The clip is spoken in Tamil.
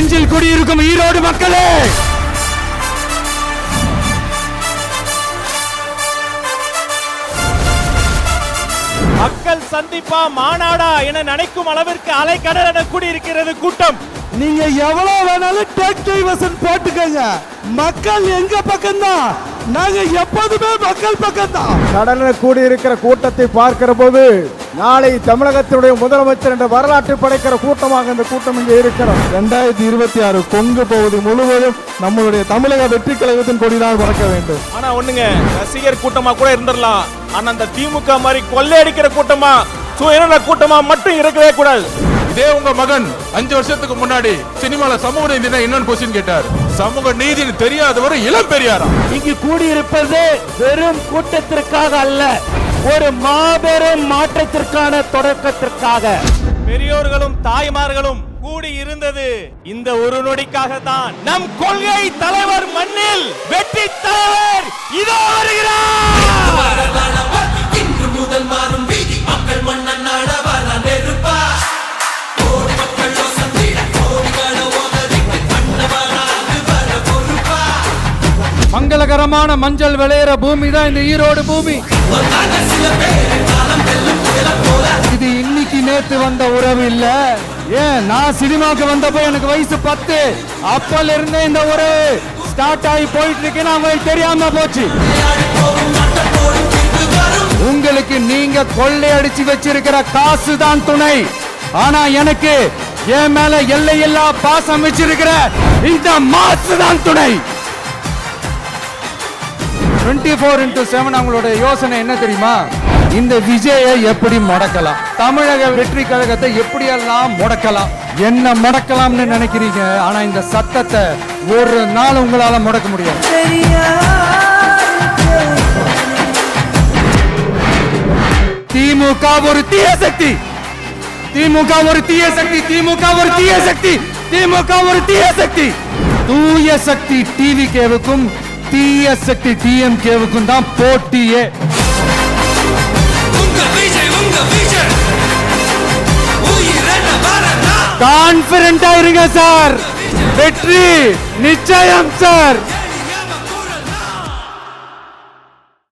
நெஞ்சில் குடியிருக்கும் ஈரோடு மக்களே, மக்கள் சந்திப்பா மாநாடா என நினைக்கும் அளவிற்கு அலைக்கடல் என கூடியிருக்கிறது கூட்டம். நீங்க எவ்வளவு வேணாலும் டேக் டைவர்ஷன் போட்டுக்கங்க, மக்கள் எங்க பக்கம் தான், நாங்க எப்போதுமே மக்கள் பக்கம் தான். கடலில் கூடியிருக்கிற கூட்டத்தை பார்க்கிற போது நாளை தமிழகத்தினுடைய முதலமைச்சர் என்ற வரலாற்று படைக்கிற கூட்டமாக இந்த கூட்டம் இங்கே இருக்கிறோம். 2026 கொங்கு பகுதி முழுவதும் நம்மளுடைய தமிழக வெற்றி கழகத்தின் கொடிதான் பறக்க வேண்டும். ஆனா ஒண்ணுங்க, ரசிகர் கூட்டமா கூட இருந்துடலாம், ஆனா அந்த திமுக மாதிரி கொள்ளையடிக்கிற கூட்டமா சுயநல கூட்டமா மட்டும் இருக்கவே கூடாது. இதே உங்க மகன் 5 வருஷத்துக்கு முன்னாடி சினிமால சமூக நீதினா என்னன்னு கொஸ்டின் கேட்டார். சமூக நீதினு தெரியாதவர் இளம் பெரியாரா. இங்கு கூடியிருப்பது வெறும் கூட்டத்திற்காக அல்ல, ஒரு மாபெரும் மாற்றத்திற்கான தொடக்கத்திற்காக. பெரியோர்களும் தாய்மார்களும் கூடி இருந்தது இந்த ஒரு நொடிக்காக தான். நம் கொள்கை தலைவர் மண்ணில் வெற்றி தலைவர் இதோ வருகிறார். மங்களகரமான மஞ்சள் விளையிற பூமி தான் இந்த ஈரோடு பூமி. இது இன்னைக்கு நேத்து வந்த உறவு இல்ல. ஏன், நான் சினிமாக்கு வந்தப்போ எனக்கு வயசு 10, அப்பல இருந்தே இந்த உறவு ஸ்டார்ட் ஆகி போயிட்டு இருக்கு. அவங்களுக்கு தெரியாம போச்சு. உங்களுக்கு நீங்க கொள்ளையடிச்சு வச்சிருக்கிற காசு தான் துணை, ஆனா எனக்கு என் மேல எல்லையில்லா பாசம் வச்சிருக்கிற இந்த மாசு தான் துணை. 24x7 அவங்களோட யோசனை என்ன தெரியுமா? இந்த விஜயை எப்படி முடக்கலாம், தமிழக வெற்றி கழகத்தை எப்படியெல்லாம் முடக்கலாம், என்ன முடக்கலாம்னு நினைக்கிறீங்க. ஆனா இந்த சத்தத்தை ஒரு நாள் உங்களால முடக்க முடியாது. திமுக ஒரு தீய சக்தி, திமுக ஒரு தீய சக்தி, திமுக ஒரு தீய சக்தி, திமுக ஒரு தீய சக்தி. தூய சக்தி டிவிகேவுக்கும் தீய சக்தி டிஎம்கேவுக்கும் தான் போட்டியே. கான்பிடென்டா இருங்க சார், வெற்றி நிச்சயம் சார்.